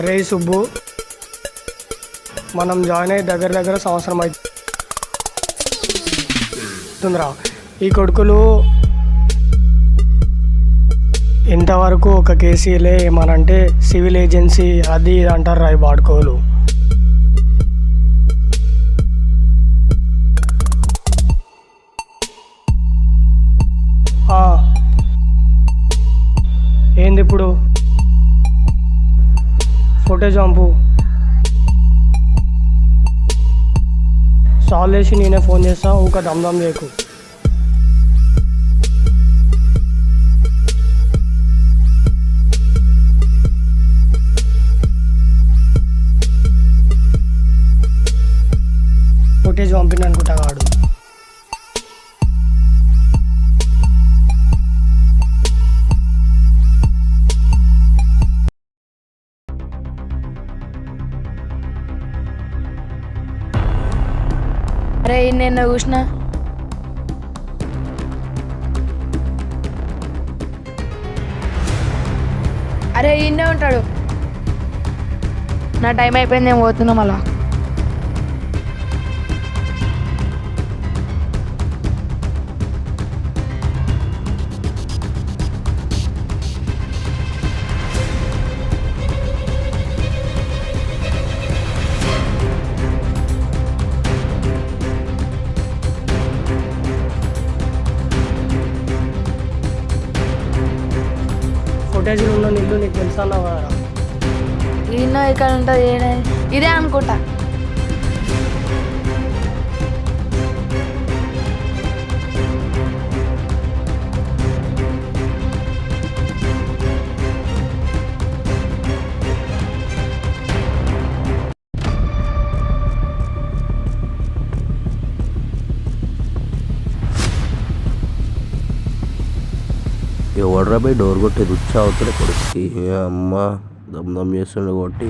రే సుబ్బు, మనం జాయిన్ అయ్యి దగ్గర సంవత్సరం అవుతుందిరా. ఈ కొడుకులు ఇంతవరకు ఒక కేసీలే ఏమనంటే సివిల్ ఏజెన్సీ అది అంటారు రా ఈ బాడుకోలు. ఏంది ఇప్పుడు ఫోటో చంపు సాల్వ్ చేసి నేనే ఫోన్ చేస్తా, ఊక దమ్దమ్ చేయకు. ఫోటేజ్ పంపింది అనుకుంటా వాడు. అరే నిన్న చూసిన అరే ఈయనే ఉంటాడు. నా టైం అయిపోయింది, నేను పోతున్నా మళ్ళా. ఫుటేజ్లో ఉన్న నీళ్ళు నీకు తెలుసా అన్నావా? ఈయన ఇక్కడ ఉంటుంది, ఇదే అనుకుంటా. ఎవడ్రా పోయి డోర్ కొట్టేది వచ్చా అవుతాడు కొడుక్కి. అమ్మ దమ్ చేస్తుండే కొట్టి.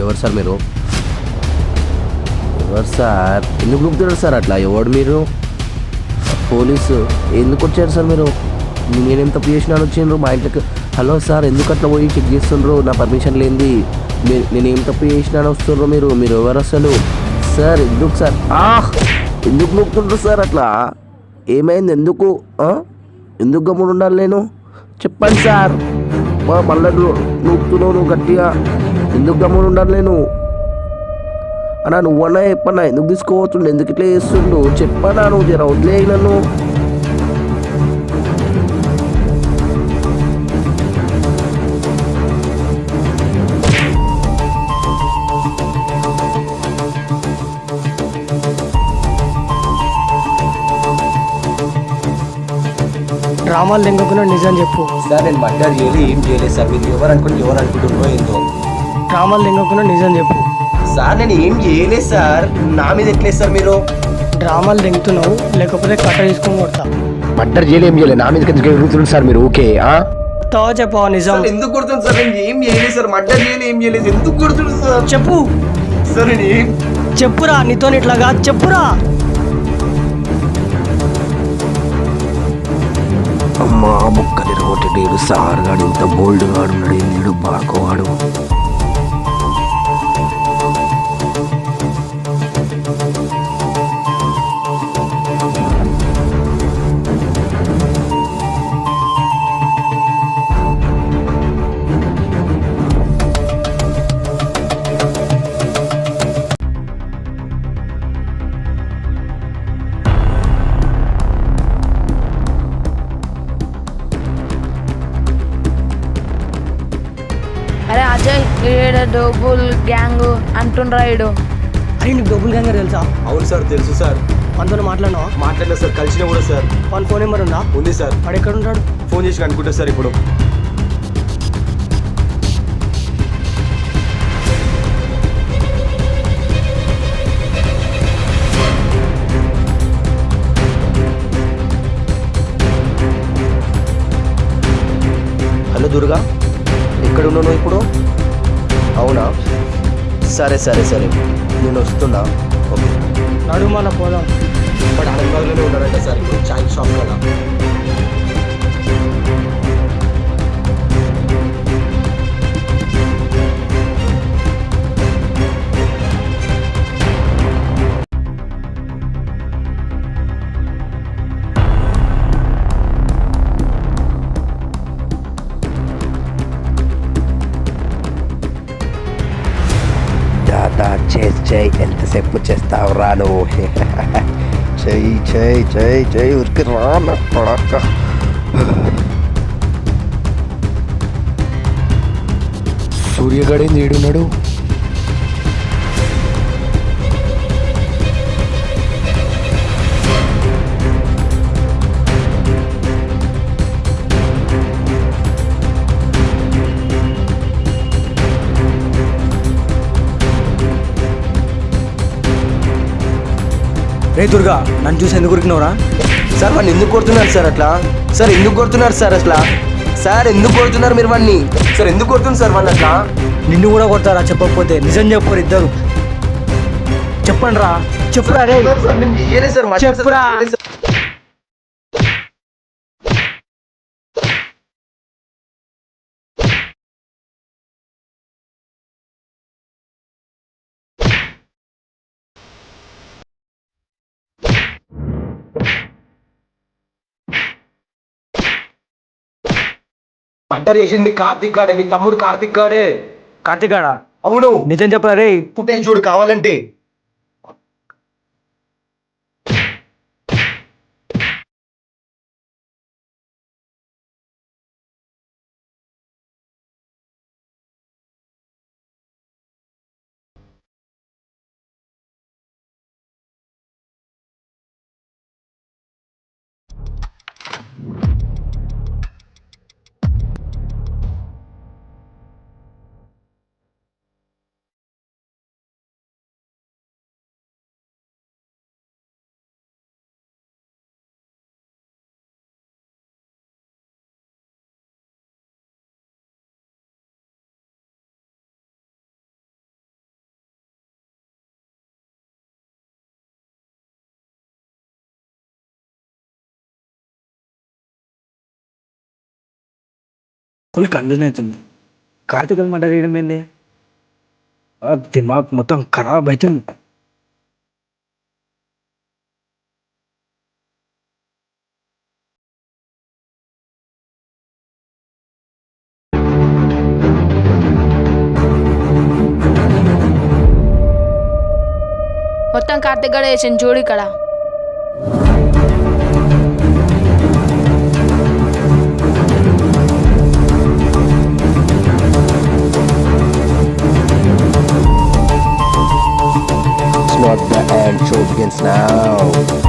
ఎవరు సార్ మీరు? ఎవరు సార్? ఎందుకు గుర్తున్నారు సార్ అట్లా? ఎవడు మీరు? పోలీసు ఎందుకు వచ్చారు సార్ మీరు? నేనేం తప్పు చేసినాను వచ్చిండ్రు మా ఇంట్లోకి? హలో సార్, ఎందుకు అట్లా పోయి చెక్ చేస్తుండ్రు? నా పర్మిషన్ లేనిది నేనేం తప్పు చేసినాను వస్తుండ్రు మీరు? మీరు ఎవరు అసలు? సార్ ఎందుకు సార్? ఎందుకు నొక్కుతుండ్రు సార్ అట్లా? ఏమైంది? ఎందుకు గమ్మున ఉండాలి నేను? చెప్పండి సార్. మళ్ళీ నొక్కుతున్నావు నువ్వు గట్టిగా. ఎందుకు గమ్మున ఉండాలి నేను? అన్నా నువ్వన్నా చెప్పన్నా, ఎందుకు తీసుకోవచ్చుండు? ఎందుకు ఇట్లా చేస్తుండు చెప్పన్నా? నువ్వు జర వదిలేయి నన్ను. డ్రామాలు తెంగకుండా నిజం చెప్పు. సార్ నేను మర్డర్ చేయలేదు, ఏం చేయలేదు సార్. మీరు ఎవరు అనుకుంటున్నారో ఏందో. డ్రామాలు తెంగకుండా నిజం చెప్పు. సార్ నేను ఏం చేయలేదు సార్. నా మీద ఎట్లేదు సార్ మీరు? డ్రామాలు తెంగుతున్నావు, లేకపోతే కట్ట తీసుకొని కొడతా. మర్డర్ చేయలేదు, ఏం చేయలేదు. నా మీద ఎదుగుతుంది సార్ మీరు. ఓకే చెప్పవా నిజం? ఎందుకు కొడుతుంది సార్? నేను ఏం చేయలేదు సార్. మర్డర్ చేయలేదు, ఏం చేయలేదు. ఎందుకు కొడుతుంది సార్? చెప్పు సార్. నేను ఏం చెప్పురా, నీతో ఇట్లాగా చెప్పురా. అమ్మా బుక్కలు ఇరగొట్టేడు సార్ గాడు. ఇంత బోల్డ్ గాడు ఉన్నాడు. ఏండు బాడుకోవాడు. ఏడ డోబుల్ గ్యాంగ్ అంటుండ్రాయుడు. అరే నీకు డబ్బులు గంగా తెలుసా? అవును సార్ తెలుసు సార్. మనతో మాట్లాడినావా? మాట్లాడినా సార్, కలిసినా కూడా సార్. వాళ్ళ ఫోన్ నెంబర్ ఉందా? ఉంది సార్. వాడు ఎక్కడ ఉంటాడు? ఫోన్ చేసి అనుకుంటా సార్ ఇప్పుడు. హలో దుర్గా, ఎక్కడ ఉన్నావు ఇప్పుడు? అవునా, సరే సరే సరే, నేను వస్తున్నా. ఓకే, నడు మన పోదాం. బట్ హైదరాబాద్లోనే ఉన్నారంట సార్ ఇప్పుడు, చాయ్ షాప్ కదా. దాదా చేయి, ఎంతసేపు చేస్తావు రా నువ్వు? చెయ్యి చెయ్యి చెయ్యి చెయ్యి, ఉరికి రా కొడక. సూర్యగడేంది ఏడున్నాడు? రే దుర్గా, నన్ను చూసి ఎందుకు ఉరికినవరా? సార్ వాడిని ఎందుకు కొడుతున్నారు సార్ అట్లా? సార్ ఎందుకు కొడుతున్నారు సార్ అసలు? సార్ ఎందుకు కొడుతున్నారు మీరు వాడిని? సార్ ఎందుకు కొడుతున్నారు సార్ వాళ్ళు అట్లా? నిన్ను కూడా కొడతారా? చెప్పకపోతే నిజం చెప్పరు ఇద్దరు. చెప్పండి రా, చెప్పురా రే. చెప్పురా. మర్డర్ చేసింది కార్తిక్ గాడే, మీ తమ్ముడు కార్తిక్ గాడే. కార్తిక్ గాడా? అవును. నిజం చెప్పరా రే? పుట్టే చూడు కావాలంటే. ఫుల్ కన్ఫ్యూజన్ అవుతుంది. కార్తీక్ మర్డర్ చేయడం ఏంది? దిమాగ్ మొత్తం ఖరాబ్ అవుతుంది. మొత్తం కార్తిక్ గడ వేసింది చూడు ఇక్కడ. It's not the end, show begins now.